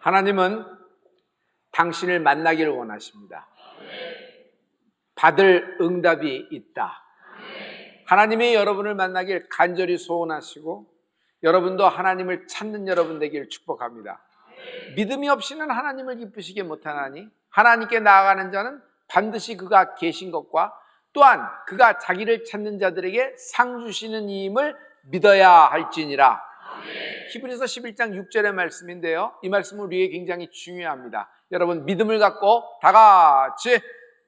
하나님은 당신을 만나기를 원하십니다. 받을 응답이 있다. 하나님이 여러분을 만나길 간절히 소원하시고 여러분도 하나님을 찾는 여러분 되기를 축복합니다. 믿음이 없이는 하나님을 기쁘시게 못하나니 하나님께 나아가는 자는 반드시 그가 계신 것과 또한 그가 자기를 찾는 자들에게 상 주시는 이임을 믿어야 할지니라. 히브리서 11장 6절의 말씀인데요, 이 말씀은 우리에게 굉장히 중요합니다. 여러분, 믿음을 갖고 다 같이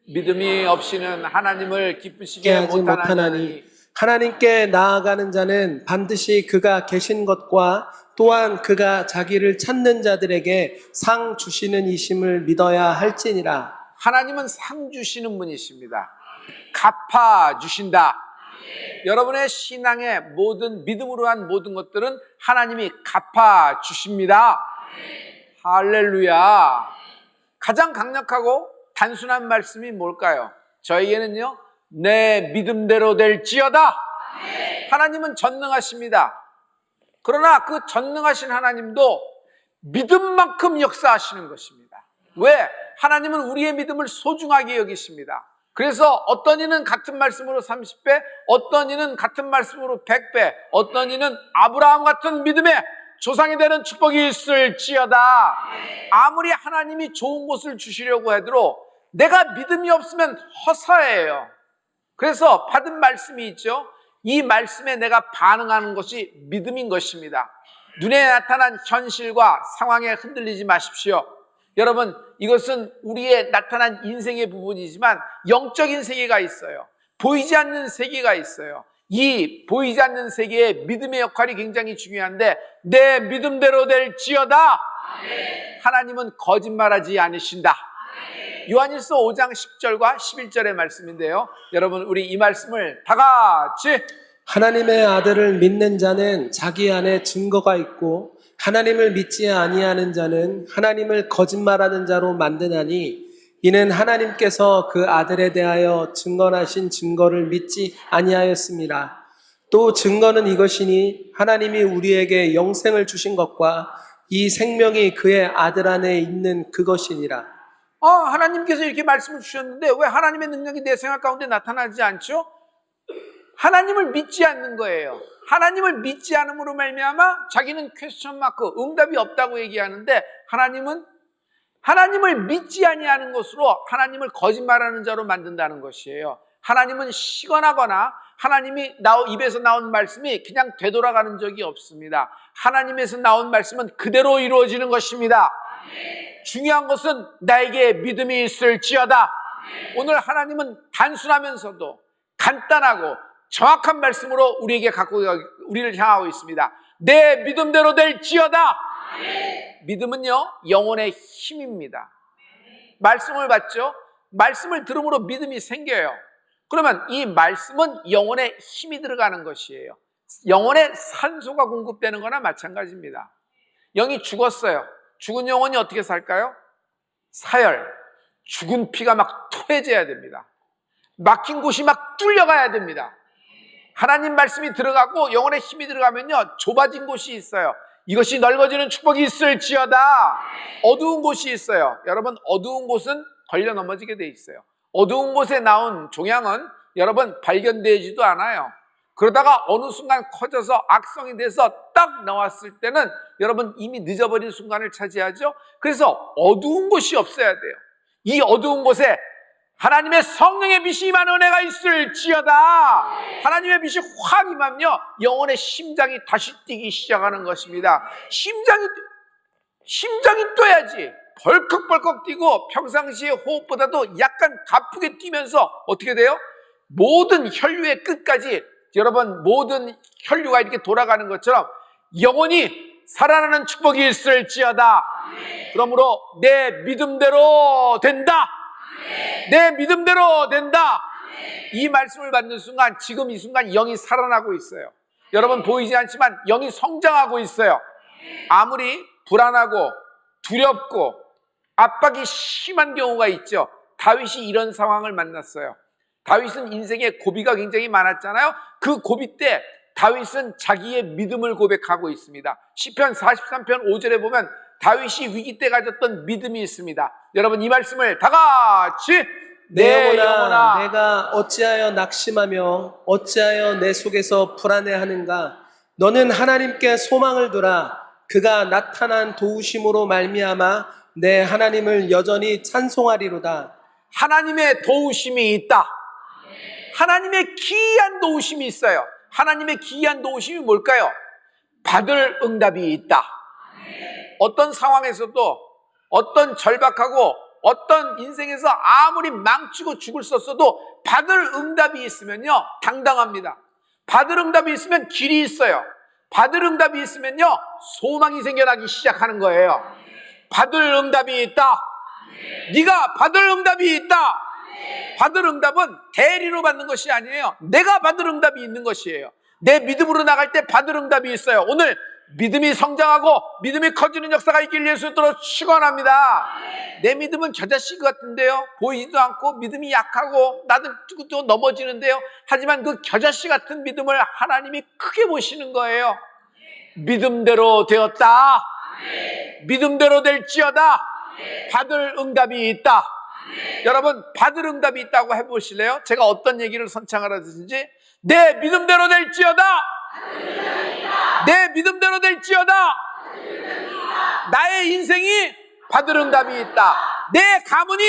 믿음이 없이는 하나님을 기쁘시게 하지 못하나니 하나님께 나아가는 자는 반드시 그가 계신 것과 또한 그가 자기를 찾는 자들에게 상 주시는 이심을 믿어야 할지니라. 하나님은 상 주시는 분이십니다. 갚아 주신다. 여러분의 신앙의 모든 믿음으로 한 모든 것들은 하나님이 갚아 주십니다. 할렐루야. 가장 강력하고 단순한 말씀이 뭘까요? 저에게는요, 내 믿음대로 될지어다. 하나님은 전능하십니다. 그러나 그 전능하신 하나님도 믿음만큼 역사하시는 것입니다. 왜? 하나님은 우리의 믿음을 소중하게 여기십니다. 그래서 어떤 이는 같은 말씀으로 30배, 어떤 이는 같은 말씀으로 100배, 어떤 이는 아브라함 같은 믿음의 조상이 되는 축복이 있을지어다. 아무리 하나님이 좋은 것을 주시려고 해도 내가 믿음이 없으면 허사예요. 그래서 받은 말씀이 있죠. 이 말씀에 내가 반응하는 것이 믿음인 것입니다. 눈에 나타난 현실과 상황에 흔들리지 마십시오. 여러분, 이것은 우리의 나타난 인생의 부분이지만 영적인 세계가 있어요. 보이지 않는 세계가 있어요. 이 보이지 않는 세계의 믿음의 역할이 굉장히 중요한데, 내 믿음대로 될지어다. 하나님은 거짓말하지 않으신다. 요한일서 5장 10절과 11절의 말씀인데요, 여러분, 우리 이 말씀을 다 같이. 하나님의 아들을 믿는 자는 자기 안에 증거가 있고 하나님을 믿지 아니하는 자는 하나님을 거짓말하는 자로 만드나니 이는 하나님께서 그 아들에 대하여 증언하신 증거를 믿지 아니하였습니다. 또 증거는 이것이니 하나님이 우리에게 영생을 주신 것과 이 생명이 그의 아들 안에 있는 그것이니라. 하나님께서 이렇게 말씀을 주셨는데 왜 하나님의 능력이 내 생활 가운데 나타나지 않죠? 하나님을 믿지 않는 거예요. 하나님을 믿지 않음으로 말미암아 자기는 퀘스천 마크, 응답이 없다고 얘기하는데, 하나님은 하나님을 믿지 아니하는 것으로 하나님을 거짓말하는 자로 만든다는 것이에요. 하나님은 시건하거나 하나님이 입에서 나온 말씀이 그냥 되돌아가는 적이 없습니다. 하나님에서 나온 말씀은 그대로 이루어지는 것입니다. 중요한 것은 나에게 믿음이 있을지어다. 오늘 하나님은 단순하면서도 간단하고 정확한 말씀으로 우리를 향하고 있습니다. 내 믿음대로 될지어다. 믿음은요, 영혼의 힘입니다. 말씀을 받죠? 말씀을 들음으로 믿음이 생겨요. 그러면 이 말씀은 영혼의 힘이 들어가는 것이에요. 영혼에 산소가 공급되는 거나 마찬가지입니다. 영이 죽었어요. 죽은 영혼이 어떻게 살까요? 사열, 죽은 피가 막 토해져야 됩니다. 막힌 곳이 막 뚫려가야 됩니다. 하나님 말씀이 들어가고 영혼의 힘이 들어가면요, 좁아진 곳이 있어요. 이것이 넓어지는 축복이 있을지어다. 어두운 곳이 있어요. 여러분, 어두운 곳은 걸려 넘어지게 돼 있어요. 어두운 곳에 나온 종양은 여러분 발견되지도 않아요. 그러다가 어느 순간 커져서 악성이 돼서 딱 나왔을 때는 여러분 이미 늦어버린 순간을 차지하죠. 그래서 어두운 곳이 없어야 돼요. 이 어두운 곳에 하나님의 성령의 빛이 임하는 은혜가 있을지어다. 하나님의 빛이 확 임하면요, 영혼의 심장이 다시 뛰기 시작하는 것입니다. 심장이 뛰어야지. 벌컥벌컥 뛰고 평상시의 호흡보다도 약간 가쁘게 뛰면서 어떻게 돼요? 모든 혈류의 끝까지, 여러분, 모든 혈류가 이렇게 돌아가는 것처럼 영혼이 살아나는 축복이 있을지어다. 그러므로 내 믿음대로 된다. 내 믿음대로 된다. 이 말씀을 받는 순간, 지금 이 순간 영이 살아나고 있어요. 여러분, 보이지 않지만 영이 성장하고 있어요. 아무리 불안하고 두렵고 압박이 심한 경우가 있죠. 다윗이 이런 상황을 만났어요. 다윗은 인생에 고비가 굉장히 많았잖아요. 그 고비 때 다윗은 자기의 믿음을 고백하고 있습니다. 시편 43편 5절에 보면 다윗이 위기 때 가졌던 믿음이 있습니다. 여러분 이 말씀을 다 같이 내 영혼아 내가 어찌하여 낙심하며 어찌하여 내 속에서 불안해하는가. 너는 하나님께 소망을 두라. 그가 나타난 도우심으로 말미암아 내 하나님을 여전히 찬송하리로다. 하나님의 도우심이 있다. 하나님의 기이한 도우심이 있어요. 하나님의 기이한 도우심이 뭘까요? 받을 응답이 있다. 어떤 상황에서도 어떤 절박하고 어떤 인생에서 아무리 망치고 죽을 썼어도 받을 응답이 있으면요 당당합니다. 받을 응답이 있으면 길이 있어요. 받을 응답이 있으면요 소망이 생겨나기 시작하는 거예요. 받을 응답이 있다. 네가 받을 응답이 있다. 받을 응답은 대리로 받는 것이 아니에요. 내가 받을 응답이 있는 것이에요. 내 믿음으로 나갈 때 받을 응답이 있어요. 오늘 믿음이 성장하고 믿음이 커지는 역사가 있길 예수님으로 축원합니다. 내 믿음은 겨자씨 같은데요, 보이지도 않고 믿음이 약하고 나도 또 넘어지는데요. 하지만 그 겨자씨 같은 믿음을 하나님이 크게 보시는 거예요. 믿음대로 되었다. 믿음대로 될지어다. 받을 응답이 있다. 여러분 받을 응답이 있다고 해보실래요? 제가 어떤 얘기를 선창하라든지 내 믿음대로 될지어다. 내 믿음대로 될지어다. 나의 인생이 받을 응답이 있다. 내 가문이,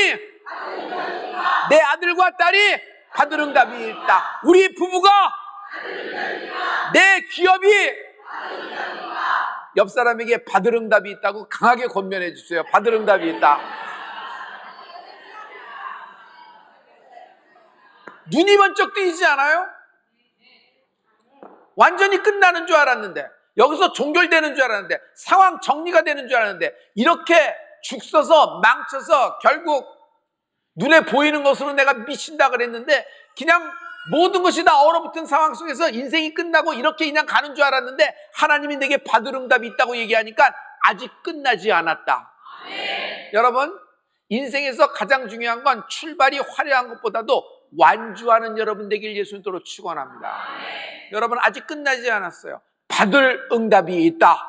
내 아들과 딸이 받을 응답이 있다. 우리 부부가, 내 기업이 옆 사람에게 받을 응답이 있다고 강하게 권면해 주세요. 받을 응답이 있다. 눈이 번쩍 뜨이지 않아요? 완전히 끝나는 줄 알았는데, 여기서 종결되는 줄 알았는데, 상황 정리가 되는 줄 알았는데, 이렇게 죽서서 망쳐서 결국 눈에 보이는 것으로 내가 미친다 그랬는데 그냥 모든 것이 다 얼어붙은 상황 속에서 인생이 끝나고 이렇게 그냥 가는 줄 알았는데 하나님이 내게 받을 응답이 있다고 얘기하니까 아직 끝나지 않았다. 여러분 인생에서 가장 중요한 건 출발이 화려한 것보다도 완주하는 여러분 되길 예수님으로 축원합니다. 여러분 아직 끝나지 않았어요. 받을 응답이 있다.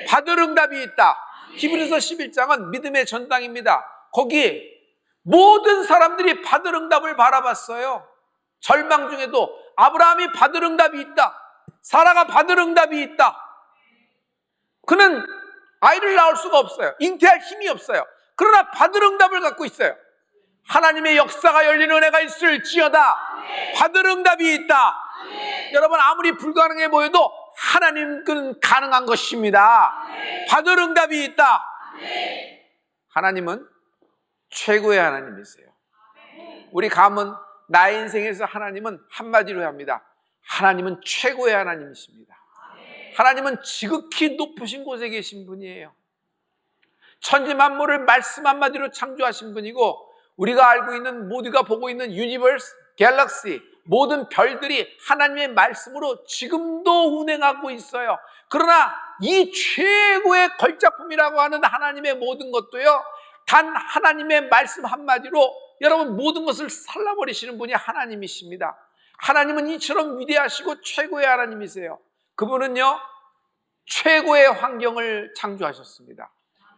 받을 응답이 있다. 히브리서 11장은 믿음의 전당입니다. 거기 모든 사람들이 받을 응답을 바라봤어요. 절망 중에도 아브라함이 받을 응답이 있다. 사라가 받을 응답이 있다. 그는 아이를 낳을 수가 없어요. 잉태할 힘이 없어요. 그러나 받을 응답을 갖고 있어요. 하나님의 역사가 열리는 은혜가 있을지어다. 받을 응답이 있다. 여러분 아무리 불가능해 보여도 하나님은 가능한 것입니다. 받을 응답이 있다. 하나님은 최고의 하나님이세요. 우리 가문 나의 인생에서 하나님은 한마디로 합니다. 하나님은 최고의 하나님이십니다. 하나님은 지극히 높으신 곳에 계신 분이에요. 천지 만물을 말씀 한마디로 창조하신 분이고 우리가 알고 있는 모두가 보고 있는 유니버스, 갤럭시 모든 별들이 하나님의 말씀으로 지금도 운행하고 있어요. 그러나 이 최고의 걸작품이라고 하는 하나님의 모든 것도요 단 하나님의 말씀 한마디로 여러분 모든 것을 살라버리시는 분이 하나님이십니다. 하나님은 이처럼 위대하시고 최고의 하나님이세요. 그분은요 최고의 환경을 창조하셨습니다.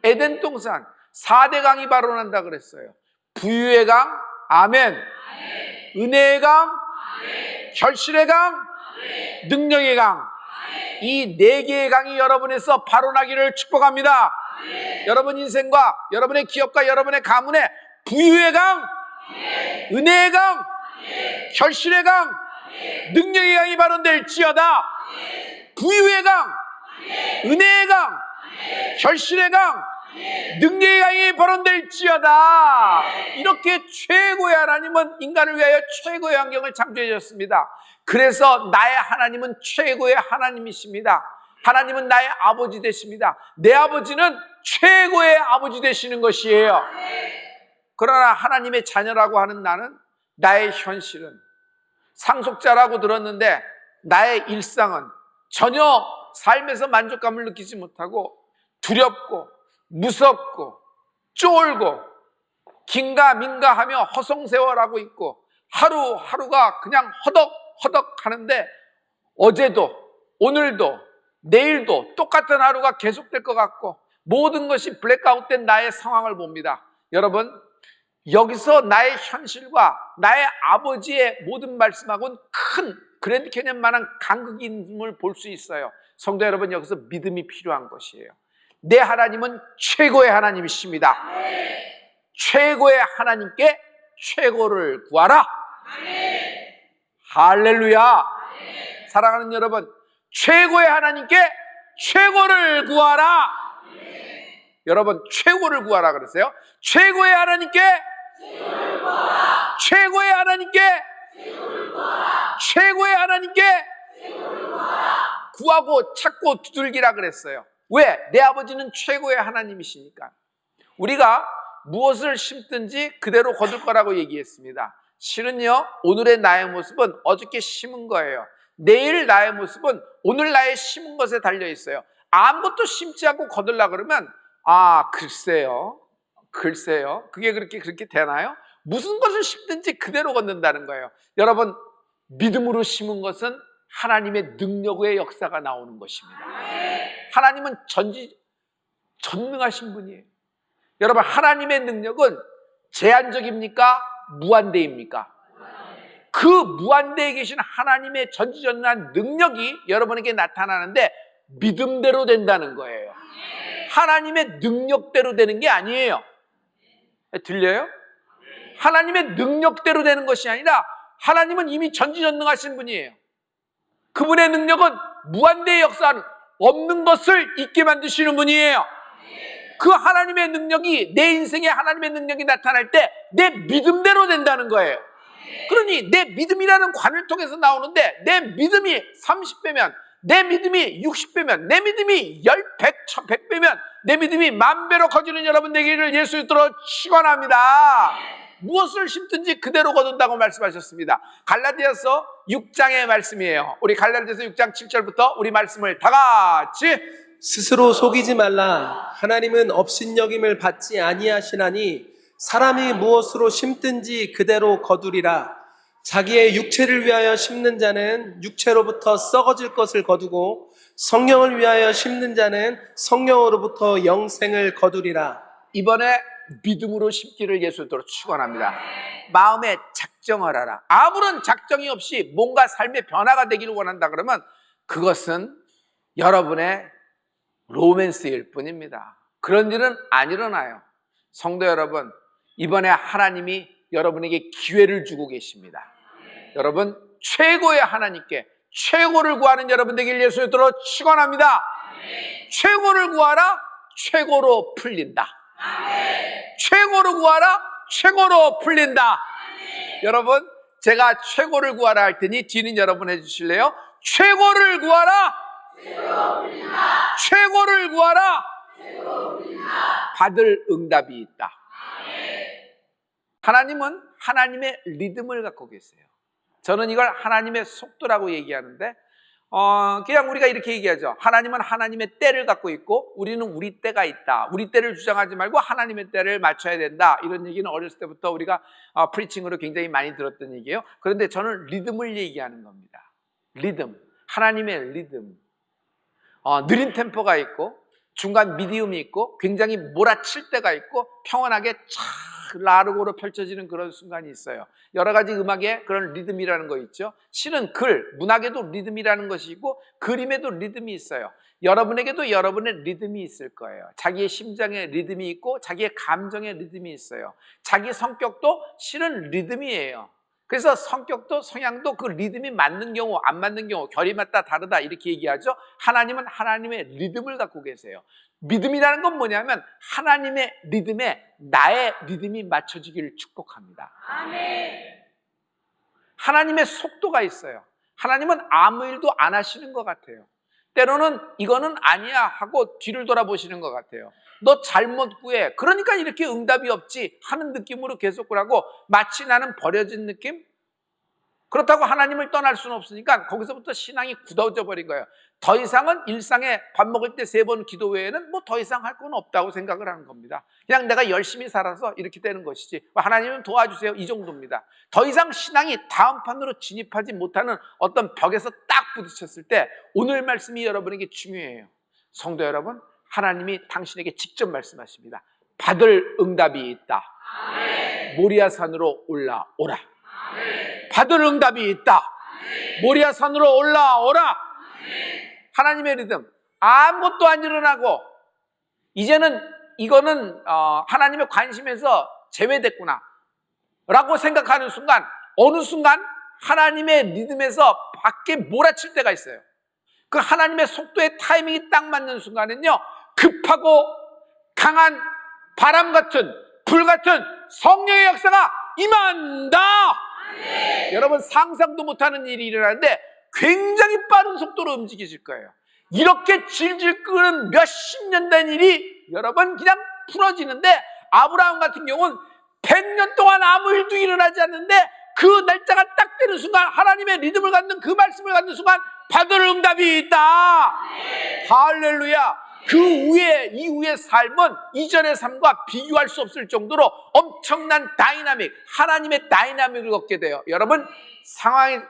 에덴 동산 4대 강이 발원한다 그랬어요. 부유의 강, 아멘. 은혜의 강, 결실의 강, 능력의 강. 이 4개의 강이 여러분에서 발원하기를 축복합니다. 여러분 인생과 여러분의 기업과 여러분의 가문에 부유의 강, 은혜의 강, 결실의 강, 능력의 강이 발원될지어다. 부유의 강, 은혜의 강, 결실의 강, 능력의 강이 발원될지어다. 이렇게 최고의 하나님은 인간을 위하여 최고의 환경을 창조해 주셨습니다. 그래서 나의 하나님은 최고의 하나님이십니다. 하나님은 나의 아버지 되십니다. 내 아버지는 최고의 아버지 되시는 것이에요. 그러나 하나님의 자녀라고 하는 나는 나의 현실은 상속자라고 들었는데 나의 일상은 전혀 삶에서 만족감을 느끼지 못하고 두렵고 무섭고 쫄고 긴가민가하며 허송세월하고 있고 하루하루가 그냥 허덕허덕 하는데 어제도 오늘도 내일도 똑같은 하루가 계속될 것 같고 모든 것이 블랙아웃된 나의 상황을 봅니다. 여러분, 여기서 나의 현실과 나의 아버지의 모든 말씀하고는 큰 그랜드 캐년만한 간극임을 볼 수 있어요. 성도 여러분, 여기서 믿음이 필요한 것이에요. 내 하나님은 최고의 하나님이십니다. 최고의 하나님께 최고를 구하라. 할렐루야. 사랑하는 여러분, 최고의 하나님께 최고를 구하라. 여러분, 최고를 구하라 그랬어요. 최고의 하나님께 최고를 구하라. 최고의 하나님께 최고를 구하라. 최고의 하나님께 최고를 구하라. 구하고 찾고 두들기라 그랬어요. 왜? 내 아버지는 최고의 하나님이시니까. 우리가 무엇을 심든지 그대로 거둘 거라고 얘기했습니다. 실은요, 오늘의 나의 모습은 어저께 심은 거예요. 내일 나의 모습은 오늘 나의 심은 것에 달려 있어요. 아무것도 심지 않고 거둘라 그러면 글쎄요. 그게 그렇게 되나요? 무슨 것을 심든지 그대로 걷는다는 거예요. 여러분, 믿음으로 심은 것은 하나님의 능력의 역사가 나오는 것입니다. 하나님은 전능하신 분이에요. 여러분, 하나님의 능력은 제한적입니까? 무한대입니까? 그 무한대에 계신 하나님의 전지전능한 능력이 여러분에게 나타나는데 믿음대로 된다는 거예요. 하나님의 능력대로 되는 게 아니에요. 들려요? 하나님의 능력대로 되는 것이 아니라 하나님은 이미 전지전능하신 분이에요. 그분의 능력은 무한대의 역사는 없는 것을 있게 만드시는 분이에요. 그 하나님의 능력이 내 인생에 하나님의 능력이 나타날 때 내 믿음대로 된다는 거예요. 그러니 내 믿음이라는 관을 통해서 나오는데 내 믿음이 30배면, 내 믿음이 60배면, 내 믿음이 100배면, 내 믿음이 10,000배로 커지는 여러분 되기를 예수 이름으로 축원합니다. 무엇을 심든지 그대로 거둔다고 말씀하셨습니다. 갈라디아서 6장의 말씀이에요. 우리 갈라디아서 6장 7절부터 우리 말씀을 다 같이. 스스로 속이지 말라. 하나님은 업신여김을 받지 아니하시나니 사람이 무엇으로 심든지 그대로 거두리라. 자기의 육체를 위하여 심는 자는 육체로부터 썩어질 것을 거두고 성령을 위하여 심는 자는 성령으로부터 영생을 거두리라. 이번에 믿음으로 심기를 예수님으로 축원합니다. 마음에 작정을 하라. 아무런 작정이 없이 뭔가 삶의 변화가 되기를 원한다 그러면 그것은 여러분의 로맨스일 뿐입니다. 그런 일은 안 일어나요. 성도 여러분, 이번에 하나님이 여러분에게 기회를 주고 계십니다. 여러분, 최고의 하나님께 최고를 구하는 여러분 되길 예수의 이름으로 축원합니다. 최고를 구하라. 최고로 풀린다. 최고를 구하라. 최고로 풀린다. 여러분, 제가 최고를 구하라 할 테니 뒤는 여러분 해주실래요? 최고를 구하라. 최고를 구하라. 받을 응답이 있다. 하나님은 하나님의 리듬을 갖고 계세요. 저는 이걸 하나님의 속도라고 얘기하는데 그냥 우리가 이렇게 얘기하죠. 하나님은 하나님의 때를 갖고 있고 우리는 우리 때가 있다. 우리 때를 주장하지 말고 하나님의 때를 맞춰야 된다. 이런 얘기는 어렸을 때부터 우리가 프리칭으로 굉장히 많이 들었던 얘기예요. 그런데 저는 리듬을 얘기하는 겁니다. 리듬, 하나님의 리듬. 느린 템포가 있고 중간 미디움이 있고 굉장히 몰아칠 때가 있고 평온하게 라르고로 펼쳐지는 그런 순간이 있어요. 여러 가지 음악에 그런 리듬이라는 거 있죠. 실은 문학에도 리듬이라는 것이 있고 그림에도 리듬이 있어요. 여러분에게도 여러분의 리듬이 있을 거예요. 자기의 심장에 리듬이 있고 자기의 감정에 리듬이 있어요. 자기 성격도 실은 리듬이에요. 그래서 성격도 성향도 그 리듬이 맞는 경우 안 맞는 경우 결이 맞다 다르다 이렇게 얘기하죠. 하나님은 하나님의 리듬을 갖고 계세요. 믿음이라는 건 뭐냐면 하나님의 리듬에 나의 리듬이 맞춰지기를 축복합니다. 아멘. 하나님의 속도가 있어요. 하나님은 아무 일도 안 하시는 것 같아요. 때로는 이거는 아니야 하고 뒤를 돌아보시는 것 같아요. 너 잘못 구해. 그러니까 이렇게 응답이 없지 하는 느낌으로 계속 구하고 마치 나는 버려진 느낌? 그렇다고 하나님을 떠날 수는 없으니까 거기서부터 신앙이 굳어져 버린 거예요. 더 이상은 일상에 밥 먹을 때 3번 기도 외에는 뭐 더 이상 할 건 없다고 생각을 하는 겁니다. 그냥 내가 열심히 살아서 이렇게 되는 것이지 하나님은 도와주세요 이 정도입니다. 더 이상 신앙이 다음 판으로 진입하지 못하는 어떤 벽에서 딱 부딪혔을 때 오늘 말씀이 여러분에게 중요해요. 성도 여러분, 하나님이 당신에게 직접 말씀하십니다. 받을 응답이 있다. 모리아산으로 올라오라. 받을 응답이 있다. 모리아산으로 올라오라. 하나님의 리듬. 아무것도 안 일어나고 이제는 이거는 하나님의 관심에서 제외됐구나 라고 생각하는 순간, 어느 순간 하나님의 리듬에서 밖에 몰아칠 때가 있어요. 그 하나님의 속도의 타이밍이 딱 맞는 순간은요, 급하고 강한 바람 같은, 불 같은 성령의 역사가 임한다. 여러분 상상도 못하는 일이 일어나는데 굉장히 빠른 속도로 움직이실 거예요. 이렇게 질질 끄는 몇십 년 된 일이 여러분 그냥 풀어지는데, 아브라함 같은 경우는 100년 동안 아무 일도 일어나지 않는데 그 날짜가 딱 되는 순간, 하나님의 리듬을 갖는 그 말씀을 갖는 순간 받을 응답이 있다. 할렐루야. 그 이후의 삶은 이전의 삶과 비교할 수 없을 정도로 엄청난 다이나믹, 하나님의 다이나믹을 갖게 돼요. 여러분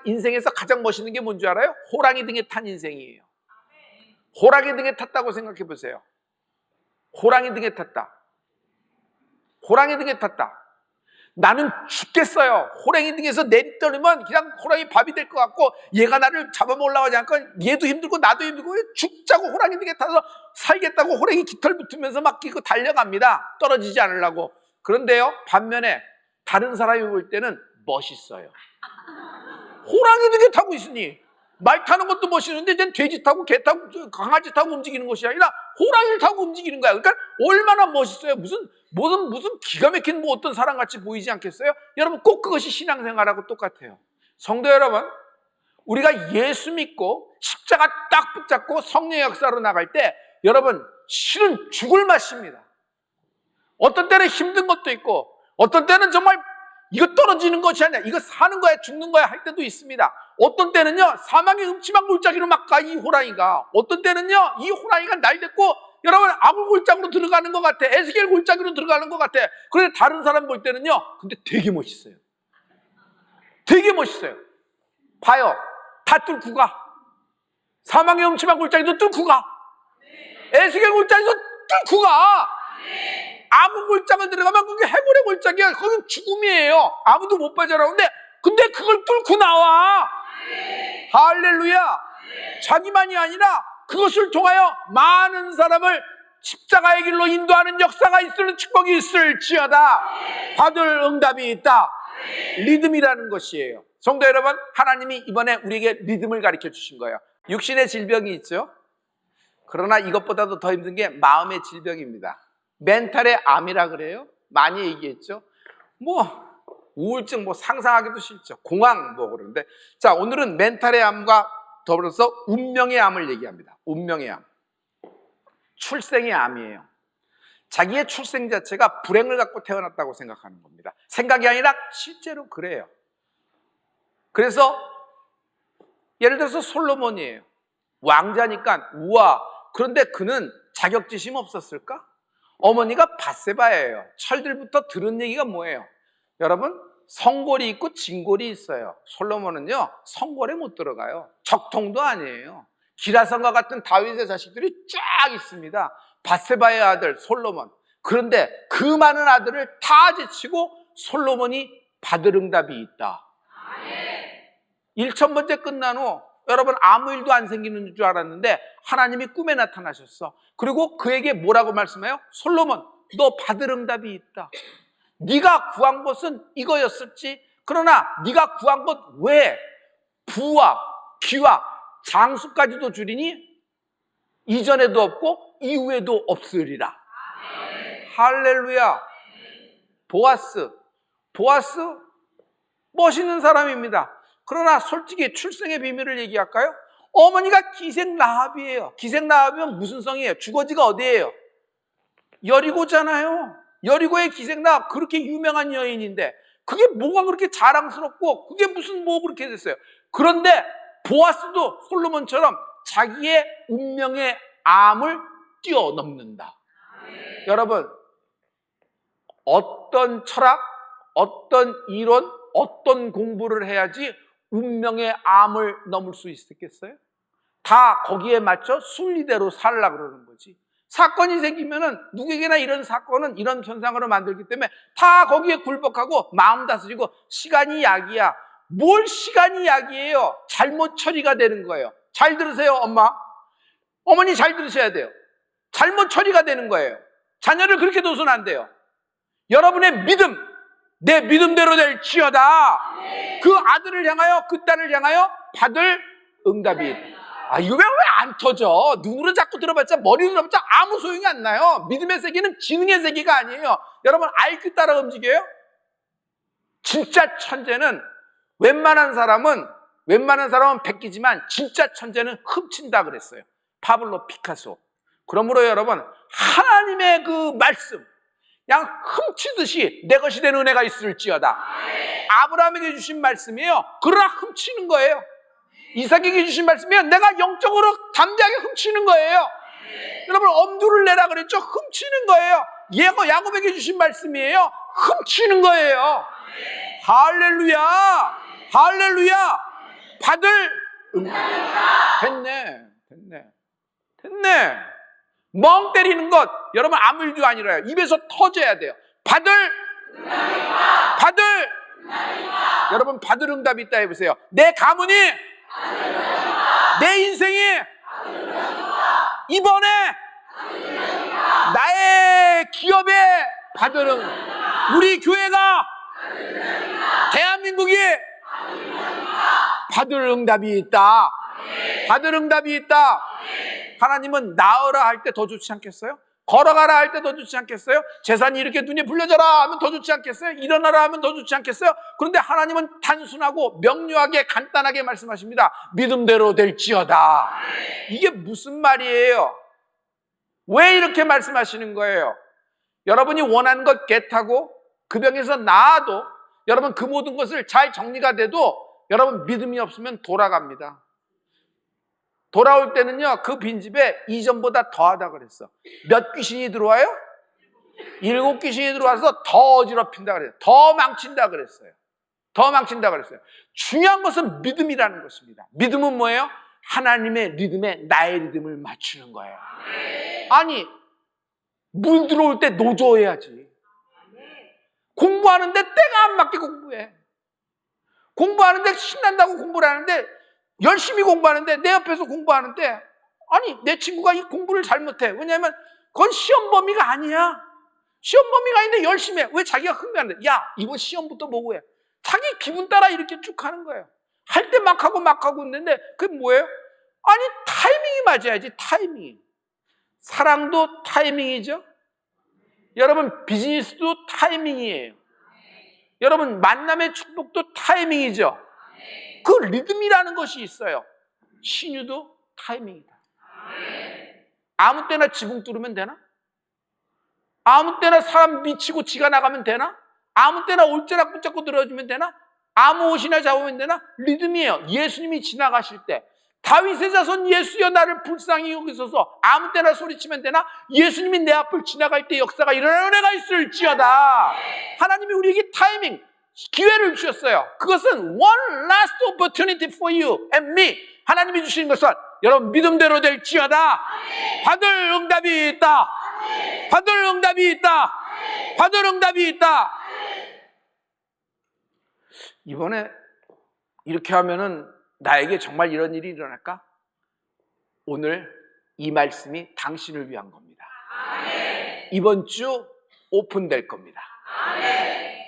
인생에서 가장 멋있는 게 뭔지 알아요? 호랑이 등에 탄 인생이에요. 호랑이 등에 탔다고 생각해 보세요. 호랑이 등에 탔다. 호랑이 등에 탔다. 나는 죽겠어요. 호랑이 등에서 내리떨면 그냥 호랑이 밥이 될 것 같고, 얘가 나를 잡아먹으려고 하지 않고 얘도 힘들고 나도 힘들고 죽자고 호랑이 등에 타서 살겠다고 호랑이 깃털 붙으면서 막 끼고 달려갑니다. 떨어지지 않으려고. 그런데요, 반면에 다른 사람이 볼 때는 멋있어요. 호랑이 등에 타고 있으니 말 타는 것도 멋있는데 이제 돼지 타고 개 타고 강아지 타고 움직이는 것이 아니라 호랑이를 타고 움직이는 거야. 그러니까 얼마나 멋있어요. 무슨 기가 막힌 어떤 사람같이 보이지 않겠어요? 여러분 꼭 그것이 신앙생활하고 똑같아요. 성도 여러분, 우리가 예수 믿고 십자가 딱 붙잡고 성령의 역사로 나갈 때 여러분 실은 죽을 맛입니다. 어떤 때는 힘든 것도 있고, 어떤 때는 정말 이거 떨어지는 것이 아니라 이거 사는 거야 죽는 거야 할 때도 있습니다. 어떤 때는요 사망의 음침한 골짜기로 막 가 이 호랑이가. 어떤 때는요 이 호랑이가 날 데리고 여러분 아굴 골짜기로 들어가는 것 같아. 에스겔 골짜기로 들어가는 것 같아. 그런데 다른 사람 볼 때는요 근데 되게 멋있어요. 되게 멋있어요. 봐요. 다 뚫고 가. 사망의 음침한 골짜기도 뚫고 가. 에스겔 골짜기도 뚫고 가. 아무 골짜기를 들어가면 그게 해골의 골짜기야. 거긴 죽음이에요. 아무도 못 빠져나오는데 근데 그걸 뚫고 나와. 할렐루야. 자기만이 아니라 그것을 통하여 많은 사람을 십자가의 길로 인도하는 역사가 있을 축복이 있을지어다. 받을 응답이 있다. 리듬이라는 것이에요. 성도 여러분, 하나님이 이번에 우리에게 리듬을 가르쳐 주신 거예요. 육신의 질병이 있죠. 그러나 이것보다도 더 힘든 게 마음의 질병입니다. 멘탈의 암이라 그래요. 많이 얘기했죠. 우울증 상상하기도 싫죠. 공황 그러는데, 자 오늘은 멘탈의 암과 더불어서 운명의 암을 얘기합니다. 운명의 암. 출생의 암이에요. 자기의 출생 자체가 불행을 갖고 태어났다고 생각하는 겁니다. 생각이 아니라 실제로 그래요. 그래서 예를 들어서 솔로몬이에요. 왕자니까 우와. 그런데 그는 자격지심 없었을까? 어머니가 밧세바예요. 철들부터 들은 얘기가 뭐예요? 여러분, 성골이 있고 진골이 있어요. 솔로몬은요 성골에 못 들어가요. 적통도 아니에요. 기라성과 같은 다윗의 자식들이 쫙 있습니다. 밧세바의 아들 솔로몬. 그런데 그 많은 아들을 다 제치고 솔로몬이 받을 응답이 있다. 1000번째 끝난 후 여러분 아무 일도 안 생기는 줄 알았는데 하나님이 꿈에 나타나셨어. 그리고 그에게 뭐라고 말씀해요? 솔로몬, 너 받을 응답이 있다. 네가 구한 것은 이거였었지. 그러나 네가 구한 것 외에 부와 귀와 장수까지도 주리니 이전에도 없고 이후에도 없으리라. 할렐루야. 보아스 멋있는 사람입니다. 그러나 솔직히 출생의 비밀을 얘기할까요? 어머니가 기생라합이에요. 기생라합이면 무슨 성이에요? 주거지가 어디예요? 여리고잖아요. 여리고의 기생라합, 그렇게 유명한 여인인데 그게 뭐가 그렇게 자랑스럽고 그게 무슨 그렇게 됐어요. 그런데 보아스도 솔로몬처럼 자기의 운명의 암을 뛰어넘는다. 여러분, 어떤 철학, 어떤 이론, 어떤 공부를 해야지 운명의 암을 넘을 수 있겠어요? 다 거기에 맞춰 순리대로 살려고 그러는 거지. 사건이 생기면은 누구에게나 이런 사건은 이런 현상으로 만들기 때문에 다 거기에 굴복하고 마음 다스리고 시간이 약이야. 뭘 시간이 약이에요? 잘못 처리가 되는 거예요. 잘 들으세요, 엄마. 어머니 잘 들으셔야 돼요. 잘못 처리가 되는 거예요. 자녀를 그렇게 둬서는 안 돼요. 여러분의 믿음, 내 믿음대로 될지어다. 그 아들을 향하여, 그 딸을 향하여 받을 응답이 있다. 이거 왜 안 터져? 눈으로 자꾸 들어봤자, 머리로 들어봤자 아무 소용이 안 나요. 믿음의 세계는 지능의 세계가 아니에요. 여러분, IQ 따라 움직여요? 진짜 천재는 웬만한 사람은 베끼지만 진짜 천재는 훔친다 그랬어요. 파블로 피카소. 그러므로 여러분, 하나님의 그 말씀, 그냥 훔치듯이 내 것이 된 은혜가 있을지어다. 아브라함에게 주신 말씀이에요. 그러나 훔치는 거예요. 이삭에게 주신 말씀이에요. 내가 영적으로 담대하게 훔치는 거예요. 여러분, 엄두를 내라 그랬죠? 훔치는 거예요. 야곱에게 주신 말씀이에요. 훔치는 거예요. 할렐루야! 할렐루야! 받을 됐네. 멍 때리는 것, 여러분 아무 일도 아니라요. 입에서 터져야 돼요. 받을 여러분, 받을 응답이 있다 해보세요. 내 가문이, 내 인생이 이번에 나의 기업에 받을 우리 교회가, 대한민국이 받을 응답이 있다. 받을 응답이 있다. 하나님은 나으라 할 때 더 좋지 않겠어요? 걸어가라 할 때 더 좋지 않겠어요? 재산이 이렇게 눈에 불려져라 하면 더 좋지 않겠어요? 일어나라 하면 더 좋지 않겠어요? 그런데 하나님은 단순하고 명료하게 간단하게 말씀하십니다. 믿음대로 될지어다. 이게 무슨 말이에요? 왜 이렇게 말씀하시는 거예요? 여러분이 원하는 것 겟하고 그 병에서 나아도, 여러분 그 모든 것을 잘 정리가 돼도 여러분 믿음이 없으면 돌아갑니다. 돌아올 때는요, 그 빈집에 이전보다 더하다 그랬어. 몇 귀신이 들어와요? 7 귀신이 들어와서 더 어지럽힌다 그랬어요. 더 망친다 그랬어요. 중요한 것은 믿음이라는 것입니다. 믿음은 뭐예요? 하나님의 리듬에 나의 리듬을 맞추는 거예요. 아니, 물 들어올 때 노조해야지. 공부하는데 때가 안 맞게 공부해. 공부하는데 신난다고 공부를 하는데, 열심히 공부하는데, 내 옆에서 공부하는데, 아니 내 친구가 이 공부를 잘못해. 왜냐하면 그건 시험 범위가 아니야. 시험 범위가 아닌데 열심히 해. 왜? 자기가 흥미하는데. 야, 이번 시험부터 보고 해. 자기 기분 따라 이렇게 쭉 하는 거예요. 할 때 막 하고 있는데 그게 뭐예요? 아니, 타이밍이 맞아야지. 타이밍이. 사랑도 타이밍이죠. 여러분, 비즈니스도 타이밍이에요. 여러분, 만남의 축복도 타이밍이죠. 그 리듬이라는 것이 있어요. 신유도 타이밍이다. 아무 때나 지붕 뚫으면 되나? 아무 때나 사람 미치고 지가 나가면 되나? 아무 때나 올자락 붙잡고 들어주면 되나? 아무 옷이나 잡으면 되나? 리듬이에요. 예수님이 지나가실 때, 다윗의 자손 예수여 나를 불쌍히 여기소서, 아무 때나 소리치면 되나? 예수님이 내 앞을 지나갈 때 역사가 일어나는 은혜가 있을지어다. 하나님이 우리에게 타이밍, 기회를 주셨어요. 그것은 one last opportunity for you and me. 하나님이 주신 것은 여러분 믿음대로 될지어다. 받을 응답이 있다. 받을 응답이 있다. 받을 응답이 있다. 이번에 이렇게 하면은 나에게 정말 이런 일이 일어날까? 오늘 이 말씀이 당신을 위한 겁니다. 이번 주 오픈될 겁니다.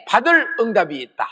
받을 응답이 있다.